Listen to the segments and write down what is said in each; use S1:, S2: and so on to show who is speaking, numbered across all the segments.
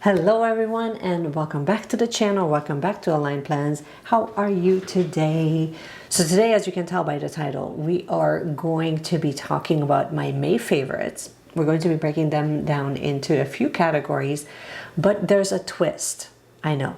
S1: Hello everyone and welcome back to the channel. Welcome back to Align Plans. How are you today? So today, as you can tell by the title, we are going to be talking about my May favorites. We're going to be breaking them down into a few categories, but there's a twist. I know.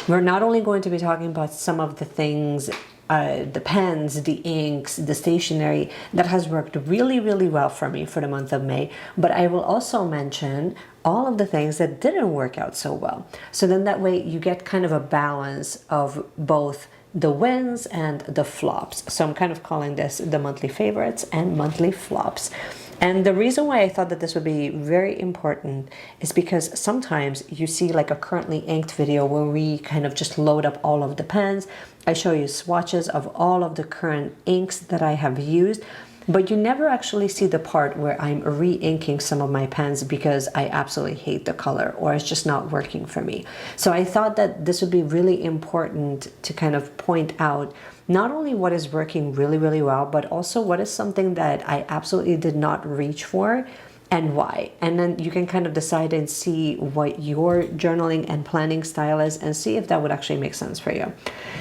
S1: We're not only going to be talking about some of the things, the pens, the inks, the stationery that has worked really well for me for the month of May, but I will also mention all of the things that didn't work out so well. So then that way you get kind of a balance of both the wins and the flops. So I'm kind of calling this the monthly favorites and monthly flops. And the reason why I thought that this would be very important is because sometimes you see like a currently inked video where we kind of just load up all of the pens. I show you swatches of all of the current inks that I have used, but you never actually see the part where I'm re-inking some of my pens because I absolutely hate the color or it's just not working for me. So I thought that this would be really important to kind of point out not only what is working really well, but also what is something that I absolutely did not reach for and why. And then you can kind of decide and see what your journaling and planning style is and see if that would actually make sense for you.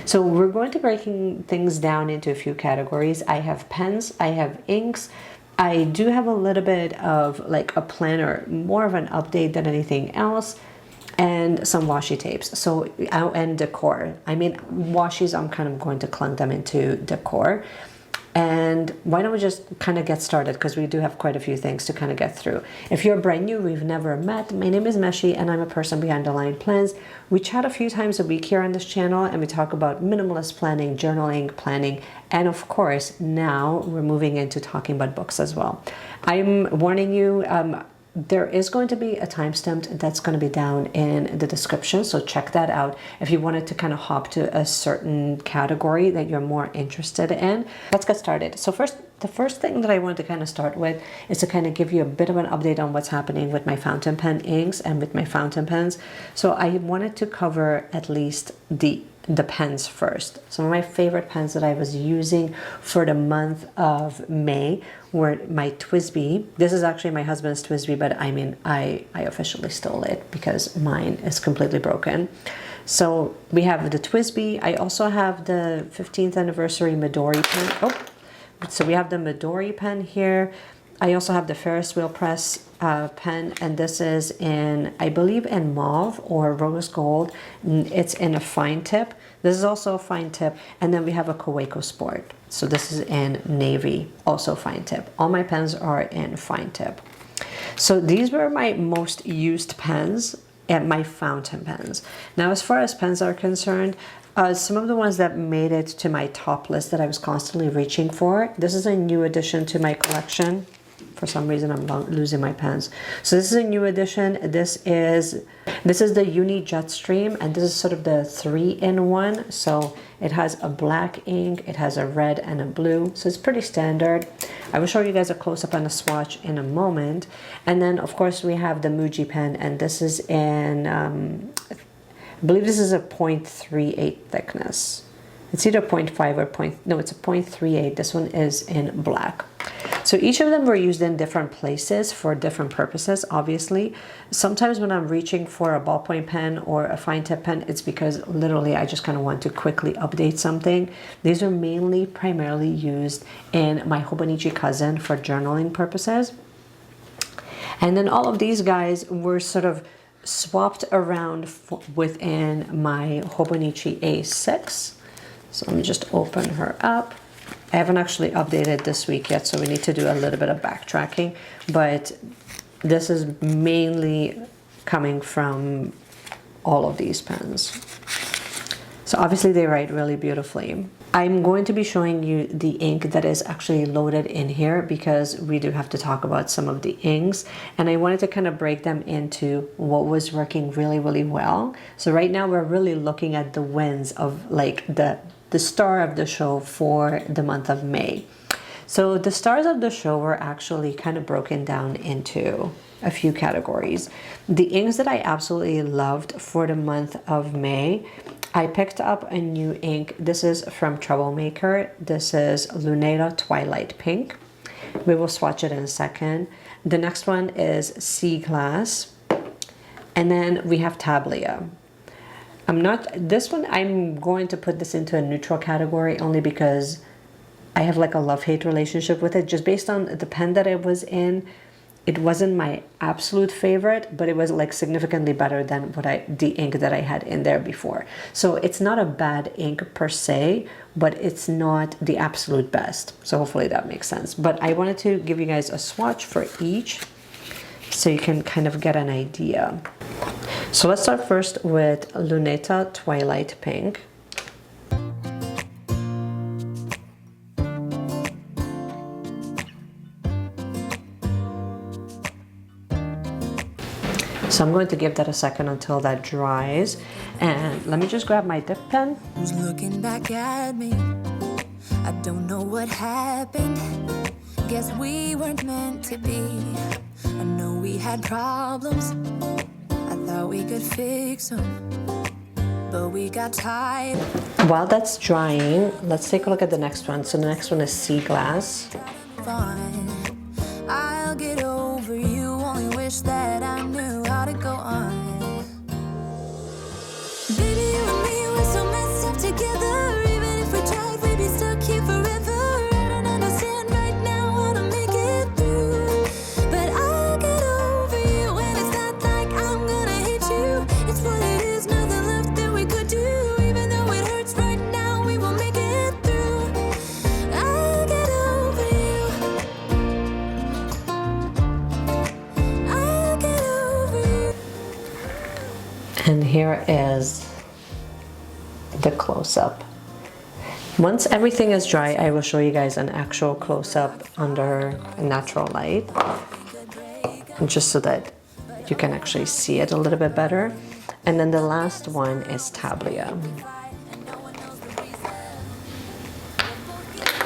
S1: So we're going to breaking things down into a few categories. I have pens, I have inks, I do have a little bit of like a planner, more of an update than anything else, and some washi tapes. So, and decor. I mean, washies, I'm kind of going to clump them into decor. And why don't we just kind of get started, because we do have quite a few things to kind of get through. If you're brand new, we've never met, my name is Meshi and I'm a person behind Align Plans. We chat a few times a week here on this channel and we talk about minimalist planning, journaling, planning, and of course now we're moving into talking about books as well. I'm warning you, there is going to be a timestamp that's going to be down in the description, so check that out if you wanted to kind of hop to a certain category that you're more interested in. Let's get started. So the first thing that I want to kind of start with is to kind of give you a bit of an update on what's happening with my fountain pen inks and with my fountain pens. So I wanted to cover at least the pens first. Some of my favorite pens that I was using for the month of May were my Twsbi. This is actually my husband's Twsbi, but I mean, I officially stole it because mine is completely broken. So we have the Twsbi. I also have the 15th anniversary Midori pen. Oh, so we have the Midori pen here. I also have the Ferris wheel press pen, and this is in, I believe, in mauve or rose gold. It's in a fine tip. This is also a fine tip. And then we have a Kaweco Sport. So this is in navy, also fine tip. All my pens are in fine tip. So these were my most used pens and my fountain pens. Now, as far as pens are concerned, some of the ones that made it to my top list that I was constantly reaching for, this is a new addition to my collection. For some reason, I'm losing my pens. So this is a new addition. This is the Uni Jetstream, and this is sort of the 3-in-1. So it has a black ink, it has a red and a blue. So it's pretty standard. I will show you guys a close-up on the swatch in a moment. And then, of course, we have the Muji pen, and this is in, I believe this is a 0.38 thickness. It's either 0.5 or no, it's a 0.38. This one is in black. So each of them were used in different places for different purposes, obviously. Sometimes when I'm reaching for a ballpoint pen or a fine tip pen, it's because literally I just kind of want to quickly update something. These are mainly primarily used in my Hobonichi cousin for journaling purposes. And then all of these guys were sort of swapped around within my Hobonichi A6. So let me just open her up. I haven't actually updated this week yet, so we need to do a little bit of backtracking, but this is mainly coming from all of these pens. So obviously they write really beautifully. I'm going to be showing you the ink that is actually loaded in here because we do have to talk about some of the inks, and I wanted to kind of break them into what was working really well. So right now we're really looking at the wins of like the star of the show for the month of May. So the stars of the show were actually kind of broken down into a few categories. The inks that I absolutely loved for the month of May, I picked up a new ink. This is from Troublemaker. This is Luneta Twilight Pink. We will swatch it in a second. The next one is Sea Glass. And then we have Tablea. I'm going to put this into a neutral category only because I have like a love-hate relationship with it, just based on the pen that it was in. It wasn't my absolute favorite, but it was like significantly better than the ink that I had in there before. So it's not a bad ink per se, but it's not the absolute best. So hopefully that makes sense. But I wanted to give you guys a swatch for each so you can kind of get an idea. So let's start first with Luneta Twilight Pink. So I'm going to give that a second until that dries. And let me just grab my dip pen.
S2: Who's looking back at me? I don't know what happened. Guess we weren't meant to be. I know we had problems. I thought we could fix them, but we got tired.
S1: While that's drying, let's take a look at the next one. So the next one is Sea Glass.
S2: Fine, I'll get over you. Only wish that I knew how to go on. Baby, you and me, we're so messed up together. Even if we tried, we'd be stuck here forever. I don't understand right now how to make it through, but I'll get over you. And it's not like I'm gonna hate you. It's what it is, nothing left that we could do. Even though it hurts right now, we will make it through. I'll get over you. I'll get over you.
S1: And here is the close-up. Once everything is dry, I will show you guys an actual close-up under natural light, just so that you can actually see it a little bit better. And then the last one is Tablea.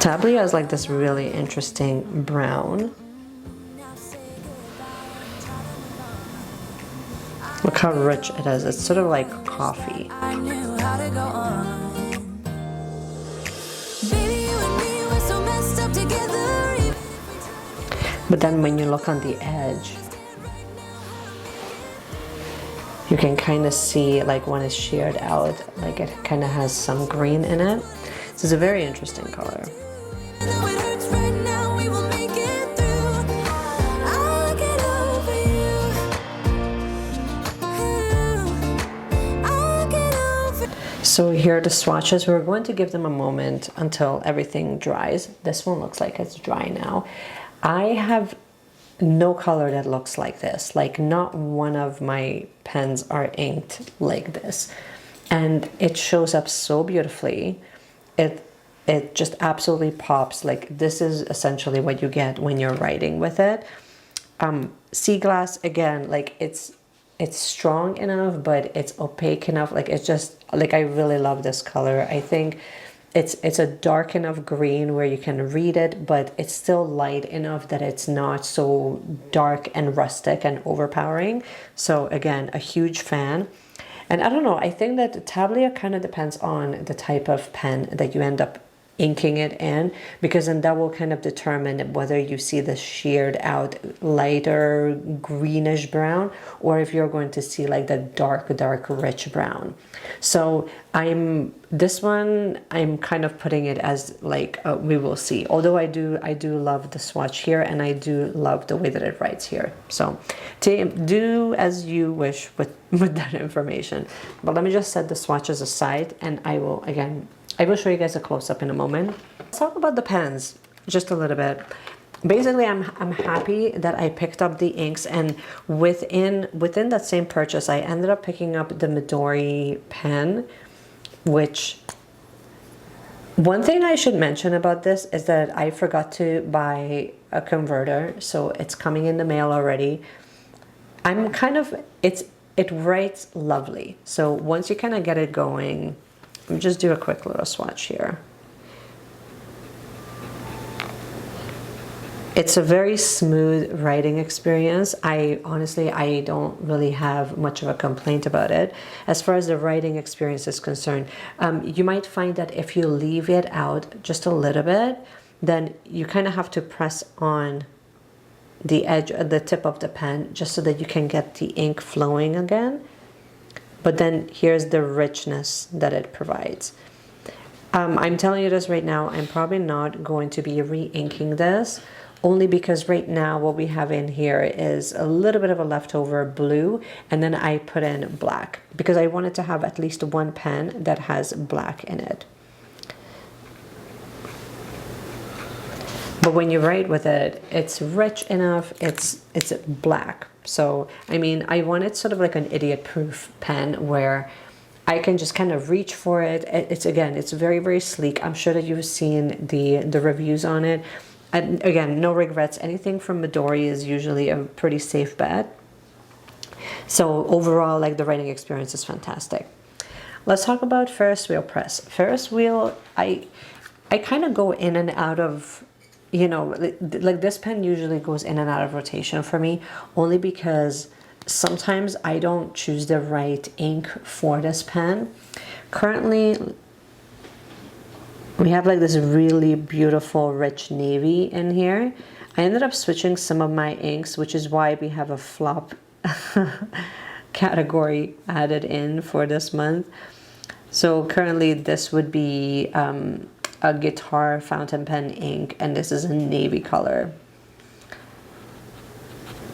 S1: Tablea is like this really interesting brown. Look how rich it is. It's sort of like coffee.
S2: I knew how to go on. Baby, you and me were so messed up together.
S1: But then when you look on the edge, you can kind of see like when it's sheared out, like it kind of has some green in it. So it's a very interesting color.
S2: Though it hurts right now, we will make it through. I'll get over you. I'll get over.
S1: So here are the swatches. We're going to give them a moment until everything dries. This one looks like it's dry now. I have no color that looks like this. Like not one of my pens are inked like this. And it shows up so beautifully. It just absolutely pops. Like this is essentially what you get when you're writing with it. Sea Glass, again, like it's strong enough, but it's opaque enough. Like it's just like, I really love this color. I think it's a dark enough green where you can read it, but it's still light enough that it's not so dark and rustic and overpowering. So again, a huge fan. And I don't know, I think that Tablea kind of depends on the type of pen that you end up inking it in, because then that will kind of determine whether you see the sheared out lighter greenish brown, or if you're going to see like the dark rich brown. So this one I'm kind of putting it as like we will see, although I do love the swatch here, and I do love the way that it writes here. So do as you wish with that information. But let me just set the swatches aside, and I will show you guys a close-up in a moment. Let's talk about the pens just a little bit. Basically, I'm happy that I picked up the inks, and within that same purchase, I ended up picking up the Midori pen, which one thing I should mention about this is that I forgot to buy a converter, so it's coming in the mail already. It writes lovely. So once you kind of get it going, let me just do a quick little swatch here. It's a very smooth writing experience. I don't really have much of a complaint about it. As far as the writing experience is concerned, you might find that if you leave it out just a little bit, then you kind of have to press on the edge, the tip of the pen, just so that you can get the ink flowing again. But then here's the richness that it provides. I'm telling you this right now, I'm probably not going to be re-inking this, only because right now what we have in here is a little bit of a leftover blue, and then I put in black because I wanted to have at least one pen that has black in it. But when you write with it, it's rich enough, it's black. So, I mean, I wanted sort of like an idiot-proof pen where I can just kind of reach for it. It's again, it's very, very sleek. I'm sure that you've seen the reviews on it. And again, no regrets. Anything from Midori is usually a pretty safe bet. So overall, like, the writing experience is fantastic. Let's talk about Ferris wheel press. Ferris wheel, I kind of go in and out of, you know, like this pen usually goes in and out of rotation for me, only because sometimes I don't choose the right ink for this pen. Currently, we have like this really beautiful rich navy in here. I ended up switching some of my inks, which is why we have a flop category added in for this month. So currently this would be a guitar fountain pen ink, and this is a navy color.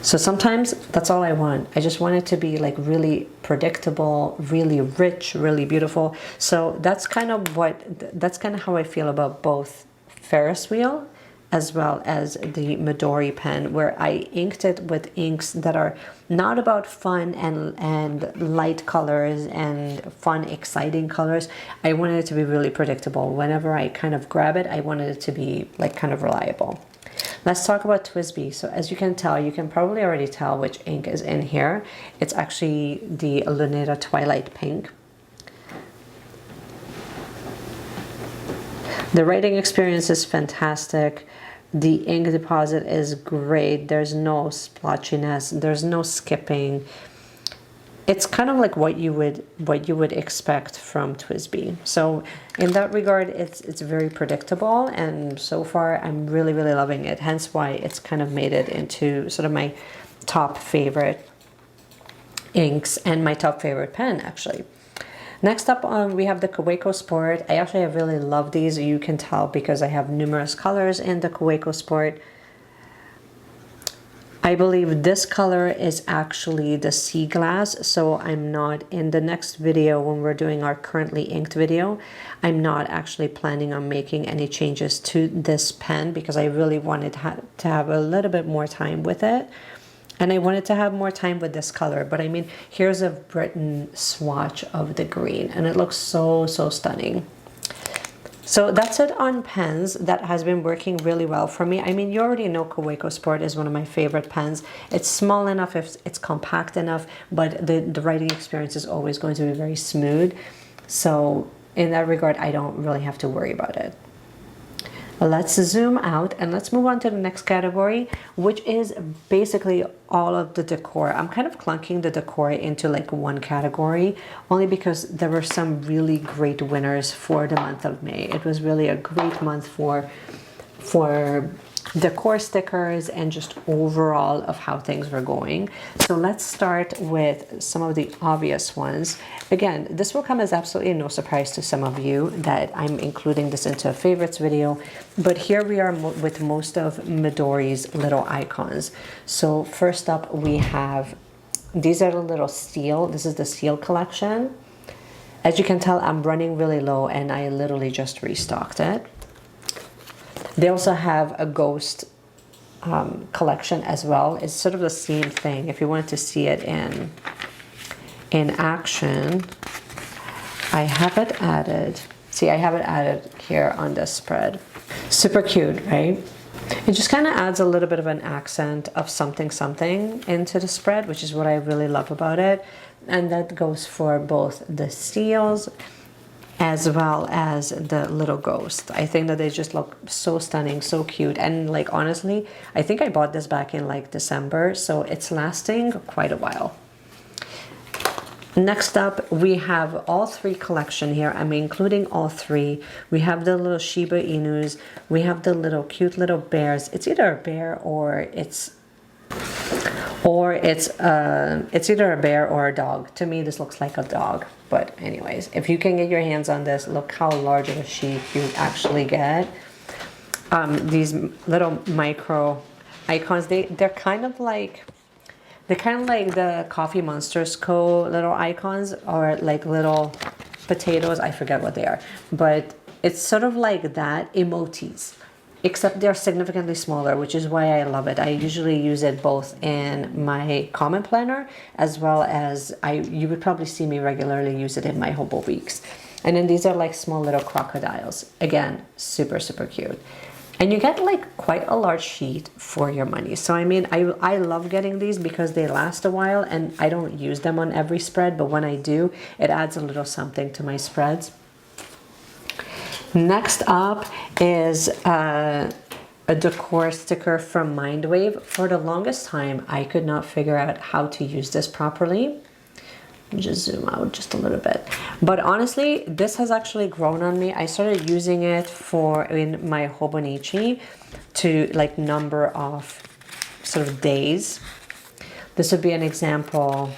S1: So sometimes that's all I want. I just want it to be like really predictable, really rich, really beautiful. So that's kind of how I feel about both Ferris wheel as well as the Midori pen, where I inked it with inks that are not about fun and light colors and fun, exciting colors. I wanted it to be really predictable. Whenever I kind of grab it, I wanted it to be like kind of reliable. Let's talk about Twsbi. So as you can tell, you can probably already tell which ink is in here. It's actually the Luneta Twilight Pink. The writing experience is fantastic. The ink deposit is great. There's no splotchiness. There's no skipping. It's kind of like what you would expect from Twsbi. So in that regard, it's very predictable, and so far I'm really, really loving it. Hence why it's kind of made it into sort of my top favorite inks and my top favorite pen, actually. Next up, we have the Kaweco Sport. I really love these. You can tell because I have numerous colors in the Kaweco Sport. I believe this color is actually the sea glass, so I'm not, in the next video when we're doing our currently inked video, I'm not actually planning on making any changes to this pen because I really wanted to have a little bit more time with it. And I wanted to have more time with this color, but I mean, here's a written swatch of the green, and it looks so, so stunning. So that's it on pens. That has been working really well for me. I mean, you already know Kaweco Sport is one of my favorite pens. It's small enough, it's compact enough, but the writing experience is always going to be very smooth. So in that regard, I don't really have to worry about it. Let's zoom out and let's move on to the next category, which is basically all of the decor. I'm kind of clunking the decor into like one category, only because there were some really great winners for the month of May. It was really a great month for decor stickers and just overall of how things were going. So let's start with some of the obvious ones. Again, this will come as absolutely no surprise to some of you that I'm including this into a favorites video, but here we are with most of Midori's little icons. So first up we have, these are the little steel. This is the steel collection. As you can tell, I'm running really low and I literally just restocked it. They also have a ghost collection as well. It's sort of the same thing. If you wanted to see it in action, I have it added. See, I have it added here on this spread. Super cute, right? It just kind of adds a little bit of an accent of something into the spread, which is what I really love about it. And that goes for both the steels as well as the little ghost. I think that they just look so stunning, so cute. And like, honestly, I think I bought this back in like December, so it's lasting quite a while. Next up, we have all three collection here. I'm including all three. We have the little Shiba Inus. We have the little cute little bears. It's either a bear or it's or it's either a bear or a dog. To me, this looks like a dog. But anyways, if you can get your hands on this, look how large of a sheet you actually get. These little micro icons, they're kind of like the Coffee Monsters Co. little icons, or like little potatoes. I forget what they are, but it's sort of like that emojis, except they're significantly smaller, which is why I love it. I usually use it both in my comment planner, as well as you would probably see me regularly use it in my Hobo Weeks. And then these are like small little crocodiles. Again, super, super cute. And you get like quite a large sheet for your money. So I mean, I love getting these because they last a while, and I don't use them on every spread, but when I do, it adds a little something to my spreads. Next up is a Decor sticker from Mindwave. For the longest time, I could not figure out how to use this properly. Just zoom out just a little bit, but honestly, this has actually grown on me. I started using it in my Hobonichi to like number off sort of days. This would be an example.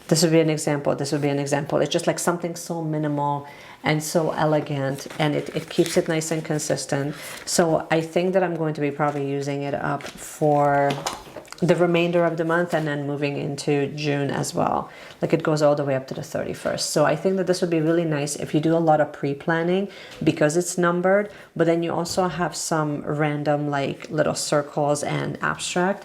S1: This would be an example. This would be an example. It's just like something so minimal and so elegant, and it keeps it nice and consistent. So I think that I'm going to be probably using it up for the remainder of the month, and then moving into June as well. Like it goes all the way up to the 31st. So I think that this would be really nice if you do a lot of pre-planning, because it's numbered, but then you also have some random like little circles and abstract.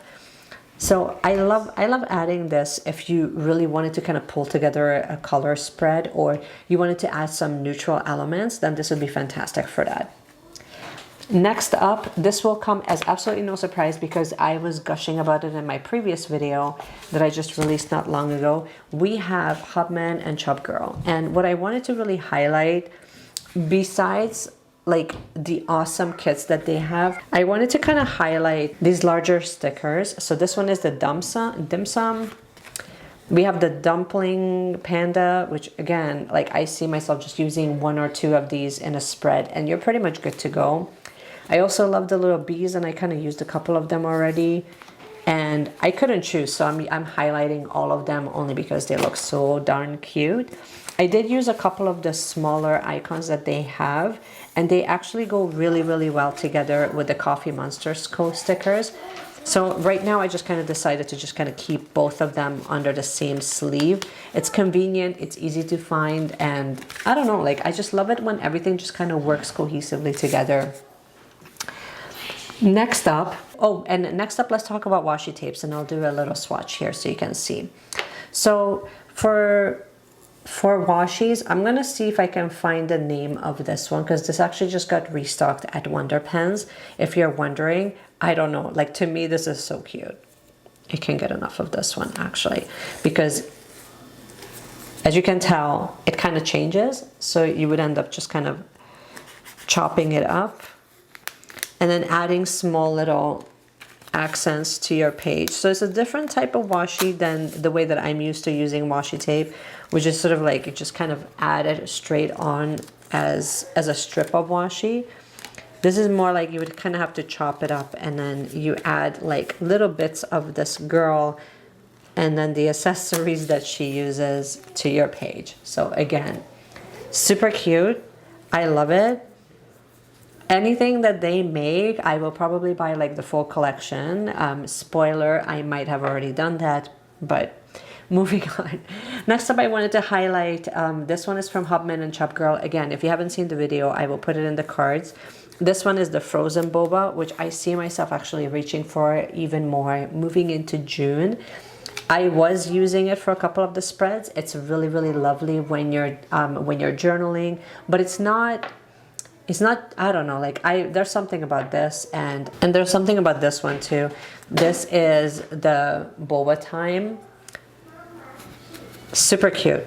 S1: So I love adding this if you really wanted to kind of pull together a color spread, or you wanted to add some neutral elements, then this would be fantastic for that. Next up, this will come as absolutely no surprise because I was gushing about it in my previous video that I just released not long ago. We have Hubman and Chub Girl. And what I wanted to really highlight, besides like the awesome kits that they have, I wanted to kind of highlight these larger stickers. So this one is the dim sum. We have the dumpling panda, which again, like I see myself just using 1 or 2 of these in a spread, and you're pretty much good to go. I also love the little bees, and I kind of used a couple of them already, and I couldn't choose, so I'm highlighting all of them only because they look so darn cute. I did use a couple of the smaller icons that they have, and they actually go really, really well together with the Coffee Monsters Co. stickers. So right now I just kind of decided to just kind of keep both of them under the same sleeve. It's convenient, it's easy to find, and I don't know, like I just love it when everything just kind of works cohesively together. Next up, let's talk about washi tapes, and I'll do a little swatch here so you can see. So for washies, I'm gonna see if I can find the name of this one, because this actually just got restocked at Wonder Pens. If you're wondering, I don't know, like to me this is so cute. I can't get enough of this one actually, because as you can tell, it kind of changes, so you would end up just kind of chopping it up and then adding small little accents to your page. So it's a different type of washi than the way that I'm used to using washi tape, which is sort of like you just kind of add it straight on as a strip of washi. This is more like you would kind of have to chop it up, and then you add like little bits of this girl and then the accessories that she uses to your page. So again, super cute. I love it. Anything that they make, I will probably buy like the full collection. Spoiler, I might have already done that, but moving on. Next up, I wanted to highlight, this one is from Hubman and Chub Girl. Again, if you haven't seen the video, I will put it in the cards. This one is the frozen boba, which I see myself actually reaching for even more moving into June. I was using it for a couple of the spreads. It's really, really lovely when you're journaling, but it's not, I don't know, like there's something about this, and there's something about this one too. This is the boba time. Super cute.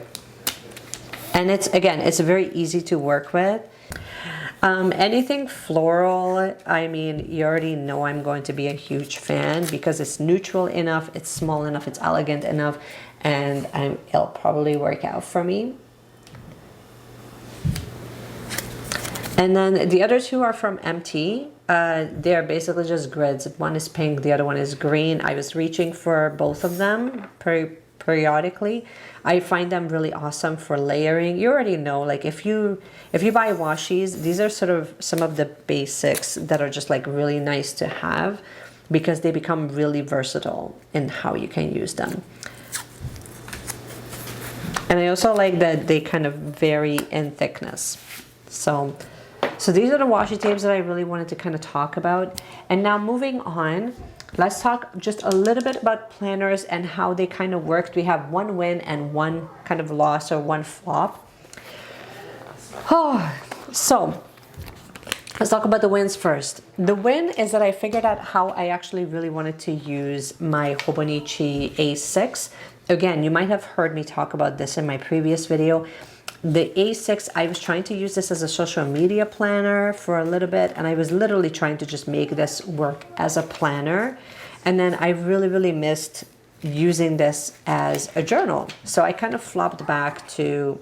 S1: And it's very easy to work with. Anything floral, I mean, you already know I'm going to be a huge fan because it's neutral enough, it's small enough, it's elegant enough, and it'll probably work out for me. And then the other two are from MT. They're basically just grids. One is pink, the other one is green. I was reaching for both of them periodically. I find them really awesome for layering. You already know, like if you buy washies, these are sort of some of the basics that are just like really nice to have because they become really versatile in how you can use them. And I also like that they kind of vary in thickness. So these are the washi tapes that I really wanted to kind of talk about. And now moving on, let's talk just a little bit about planners and how they kind of worked. We have one win and one kind of loss or one flop. Oh, so let's talk about the wins first. The win is that I figured out how I actually really wanted to use my Hobonichi A6. Again, you might have heard me talk about this in my previous video. The A6, I was trying to use this as a social media planner for a little bit, and I was literally trying to just make this work as a planner. And then I really missed using this as a journal. So I kind of flopped back to,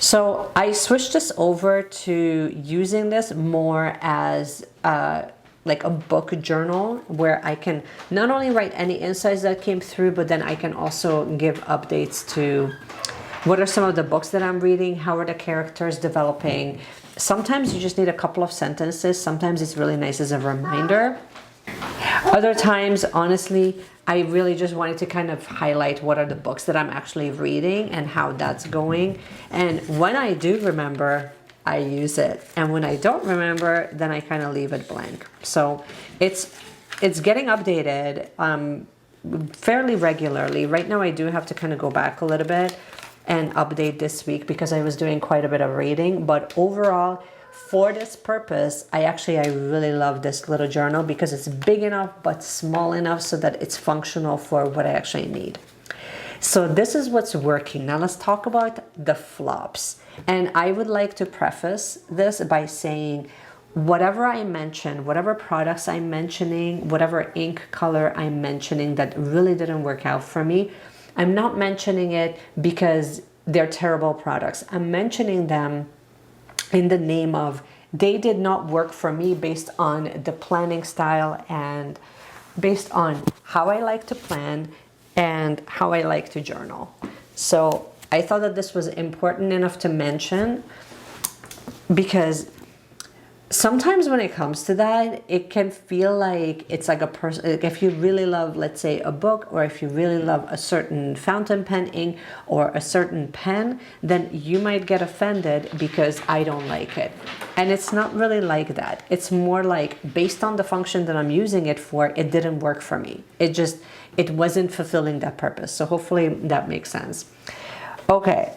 S1: so I switched this over to using this more as like a book journal where I can not only write any insights that came through, but then I can also give updates to what are some of the books that I'm reading, how are the characters developing. Sometimes you just need a couple of sentences. Sometimes it's really nice as a reminder. Other times, honestly, I really just wanted to kind of highlight what are the books that I'm actually reading and how that's going. And when I do remember, I use it. And when I don't remember, then I kind of leave it blank. So it's getting updated fairly regularly. Right now I do have to kind of go back a little bit and update this week because I was doing quite a bit of reading. But overall, for this purpose, I really love this little journal because it's big enough but small enough so that it's functional for what I actually need. So this is what's working. Now let's talk about the flops. And I would like to preface this by saying whatever I mention, whatever products I'm mentioning, whatever ink color I'm mentioning that really didn't work out for me, I'm not mentioning it because they're terrible products. I'm mentioning them in the name of they did not work for me based on the planning style and based on how I like to plan and how I like to journal. So I thought that this was important enough to mention because sometimes when it comes to that, it can feel like it's like a person, like if you really love, let's say, a book, or if you really love a certain fountain pen ink or a certain pen, then you might get offended because I don't like it. And it's not really like that. It's more like based on the function that I'm using it for, it didn't work for me. It wasn't fulfilling that purpose. So hopefully that makes sense. Okay,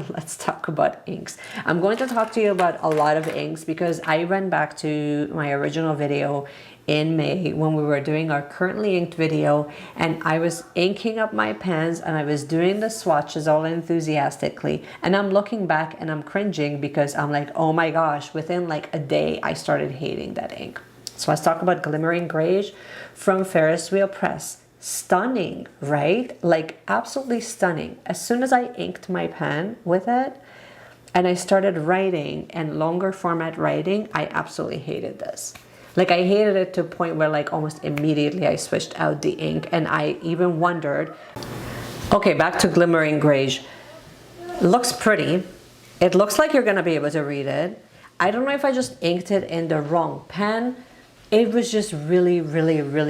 S1: let's talk about inks. I'm going to talk to you about a lot of inks because I went back to my original video in May when we were doing our currently inked video, and I was inking up my pens and I was doing the swatches all enthusiastically, and I'm looking back and I'm cringing because I'm like, oh my gosh, within like a day I started hating that ink. So let's talk about Glimmering Grayish from Ferris Wheel Press. Stunning, right? Like absolutely stunning. As soon as I inked my pen with it and I started writing and longer format writing, I absolutely hated this. Like I hated it to a point where like almost immediately I switched out the ink, and I even wondered, okay, back to Glimmering Grayish. Looks pretty. It looks like you're gonna be able to read it. I don't know if I just inked it in the wrong pen. It was just really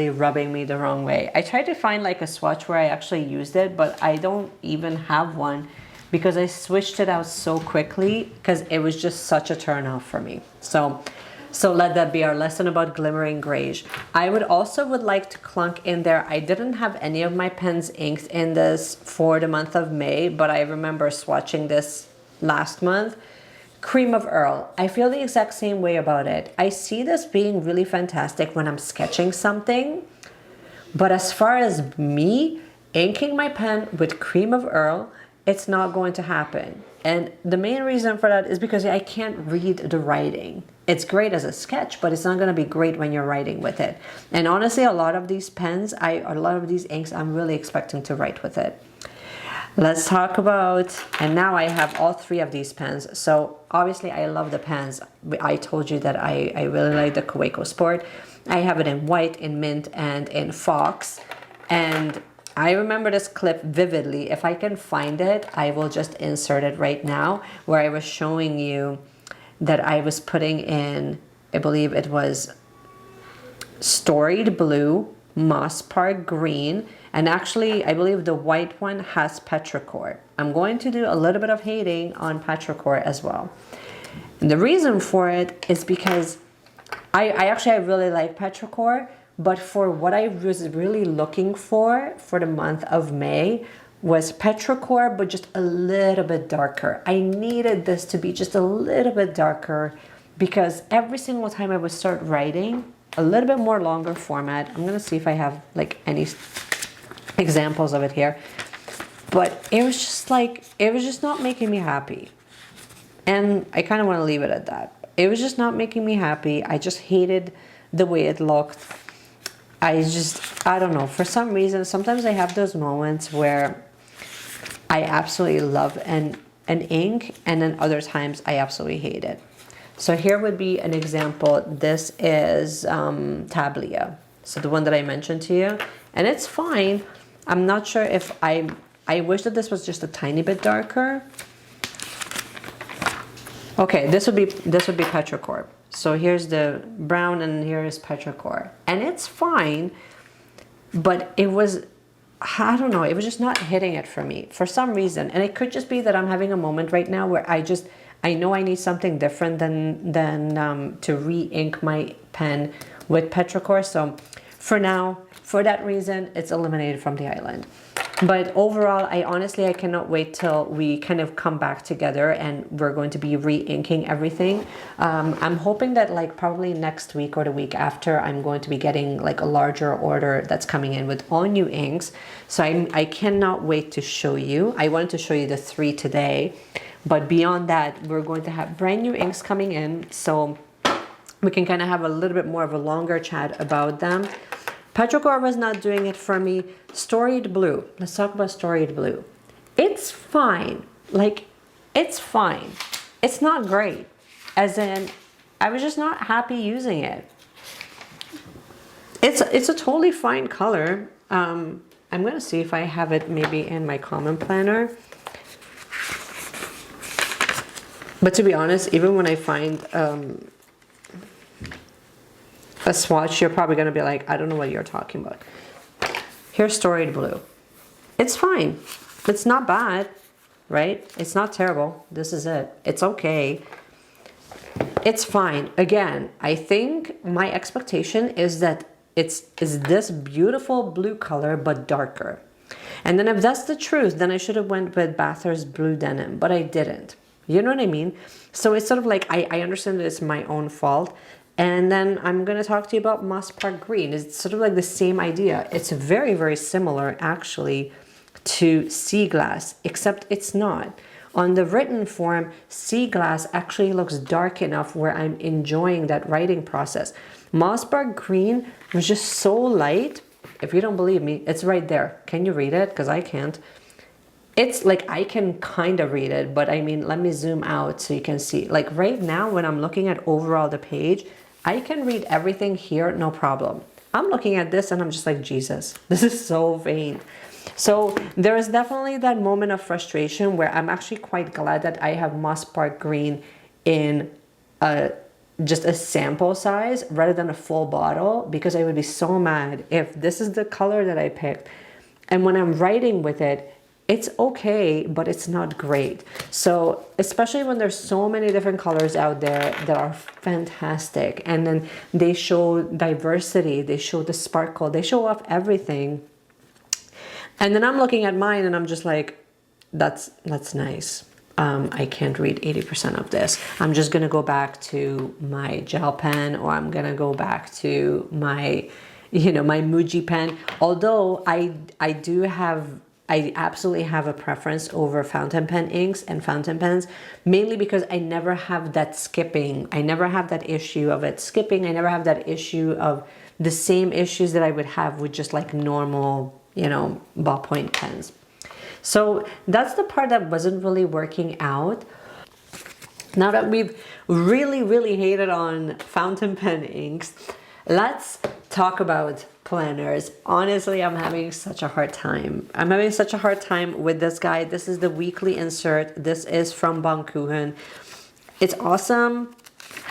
S1: rubbing me the wrong way. I tried to find like a swatch where I actually used it, but I don't even have one because I switched it out so quickly because it was just such a turn off for me. So let that be our lesson about Glimmering Grayish. I would like to clunk in there, I didn't have any of my pens inked in this for the month of May, but I remember swatching this last month. Cream of Earl. I feel the exact same way about it. I see this being really fantastic when I'm sketching something, but as far as me inking my pen with Cream of Earl, it's not going to happen. And the main reason for that is because I can't read the writing. It's great as a sketch, but it's not going to be great when you're writing with it. And honestly, a lot of these pens, a lot of these inks, I'm really expecting to write with it. Let's talk about, and now I have all three of these pens. So obviously I love the pens. I told you that I really like the Kaweco Sport. I have it in white, in mint, and in fox. And I remember this clip vividly. If I can find it, I will just insert it right now, where I was showing you that I was putting in, I believe it was storied blue, moss park green, and actually I believe the white one has petrichor. I'm going to do a little bit of hating on petrichor as well. And the reason for it is because I really like petrichor, but for what I was really looking for the month of May was petrichor, but just a little bit darker. I needed this to be just a little bit darker because every single time I would start writing a little bit more longer format. I'm gonna see if I have like any examples of it here, but it was just like, it was just not making me happy. And I kind of want to leave it at that. It was just not making me happy. I just hated the way it looked. I don't know, for some reason, sometimes I have those moments where I absolutely love an ink, and then other times I absolutely hate it. So here would be an example. This is Tablea, so the one that I mentioned to you, and it's fine. I'm not sure if I wish that this was just a tiny bit darker. Okay, this would be petrichor. So here's the brown and here is petrichor, and it's fine, but it was, I don't know, it was just not hitting it for me for some reason. And it could just be that I'm having a moment right now where I know I need something different than to re-ink my pen with petrichor. So for now, for that reason, it's eliminated from the island. But overall, I cannot wait till we kind of come back together and we're going to be re-inking everything. I'm hoping that like probably next week or the week after, I'm going to be getting like a larger order that's coming in with all new inks. So I cannot wait to show you. I wanted to show you the 3 today, but beyond that, we're going to have brand new inks coming in. So we can kind of have a little bit more of a longer chat about them. Petrichor was not doing it for me. Storied blue. Let's talk about storied blue. It's fine. Like, it's fine. It's not great. As in, I was just not happy using it. It's a totally fine color. I'm gonna see if I have it maybe in my comment planner. But to be honest, even when I find a swatch, you're probably gonna be like, I don't know what you're talking about. Here's storied blue. It's fine. It's not bad, right? It's not terrible. This is it. It's okay. It's fine. Again, I think my expectation is that it's this beautiful blue color, but darker. And then if that's the truth, then I should have went with Bathurst Blue Denim, but I didn't. You know what I mean? So it's sort of like, I understand that it's my own fault. And then I'm going to talk to you about Moss Park Green. It's sort of like the same idea. It's very, very similar actually to Sea Glass, except it's not. On the written form, Sea Glass actually looks dark enough where I'm enjoying that writing process. Moss Park Green was just so light. If you don't believe me, it's right there. Can you read it? Because I can't. It's like, I can kind of read it, but I mean, let me zoom out so you can see. Like right now, when I'm looking at overall the page, I can read everything here, no problem. I'm looking at this and I'm just like, Jesus, this is so faint. So there is definitely that moment of frustration where I'm actually quite glad that I have Moss Park Green in just a sample size rather than a full bottle, because I would be so mad if this is the color that I picked and when I'm writing with it, it's okay, but it's not great. So especially when there's so many different colors out there that are fantastic, and then they show diversity, they show the sparkle, they show off everything. And then I'm looking at mine and I'm just like, that's nice. I can't read 80% of this. I'm just gonna go back to my gel pen, or I'm gonna go back to my, my Muji pen. Although I absolutely have a preference over fountain pen inks and fountain pens, mainly because I never have that skipping. I never have that issue of it skipping. I never have that issue of the same issues that I would have with just like normal, ballpoint pens. So that's the part that wasn't really working out. Now that we've really hated on fountain pen inks, let's talk about planners. Honestly, I'm having such a hard time. I'm having such a hard time with this guy. This is the weekly insert. This is from Baumkuchen. It's awesome.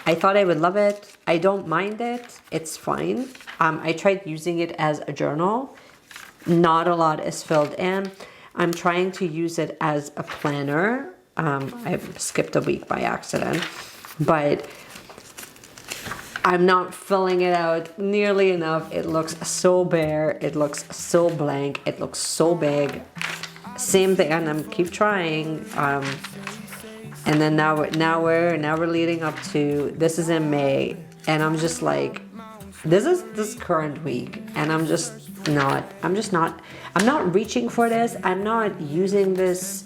S1: I thought I would love it. I don't mind it. It's fine. I tried using it as a journal. Not a lot is filled in. I'm trying to use it as a planner. I skipped a week by accident, but I'm not filling it out nearly enough. It looks so bare. It looks so blank. It looks so big. Same thing, and I'm keep trying. And then now we're leading up to, this is in May, and I'm just like, this is this current week, and I'm not reaching for this. I'm not using this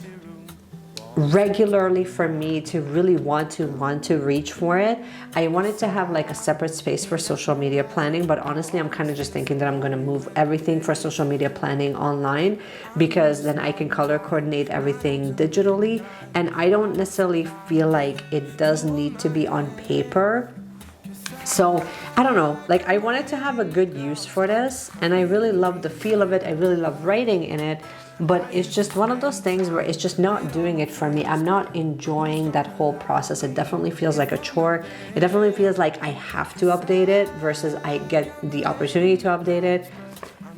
S1: regularly for me to really want to reach for it. I wanted to have like a separate space for social media planning, but honestly I'm kind of just thinking that I'm going to move everything for social media planning online, because then I can color coordinate everything digitally, and I don't necessarily feel like it does need to be on paper. So I don't know, like I wanted to have a good use for this, and I really love the feel of it. I really love writing in it, but it's just one of those things where it's just not doing it for me. I'm not enjoying that whole process. It definitely feels like a chore. It definitely feels like I have to update it versus I get the opportunity to update it.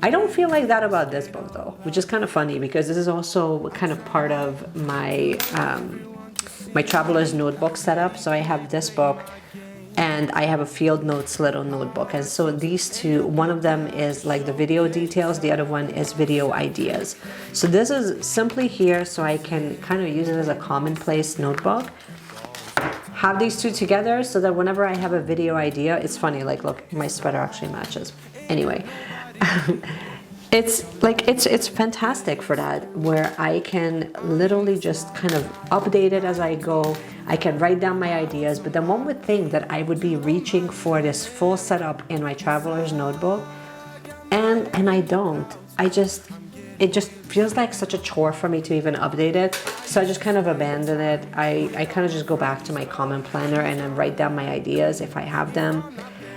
S1: I don't feel like that about this book though, which is kind of funny because this is also kind of part of my my traveler's notebook setup. So I have this book, and I have a field notes little notebook, and so these two, one of them is like the video details, the other one is video ideas. So this is simply here so I can kind of use it as a commonplace notebook. Have these two together so that whenever I have a video idea, it's funny, like look, my sweater actually matches. Anyway, it's like it's fantastic for that, where I can literally just kind of update it as I go. I can write down my ideas, but then one would think that I would be reaching for this full setup in my traveler's notebook, and I don't. It just feels like such a chore for me to even update it, so I just kind of abandon it. I kind of just go back to my common planner and then write down my ideas if I have them.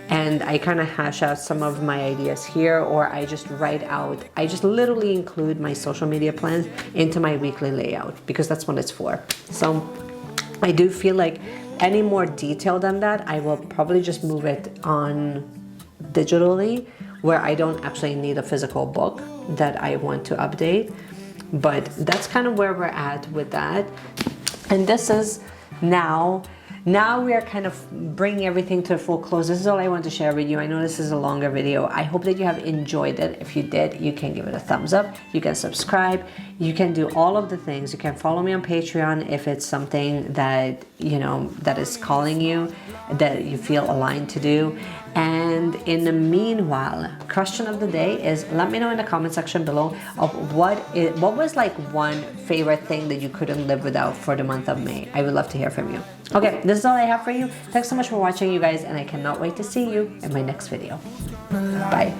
S1: And I kind of hash out some of my ideas here, or I just write out, I just literally include my social media plans into my weekly layout, because that's what it's for. So I do feel like any more detail than that, I will probably just move it on digitally, where I don't actually need a physical book that I want to update. But that's kind of where we're at with that. And this is now we are kind of bringing everything to a full close. This is all I want to share with you. I know this is a longer video. I hope that you have enjoyed it. If you did, you can give it a thumbs up. You can subscribe. You can do all of the things. You can follow me on Patreon if it's something that, you know, that is calling you, that you feel aligned to do. And in the meanwhile, question of the day is, let me know in the comment section below of what was like one favorite thing that you couldn't live without for the month of May. I would love to hear from you. Okay, this is all I have for you. Thanks so much for watching, you guys, and I cannot wait to see you in my next video. Bye.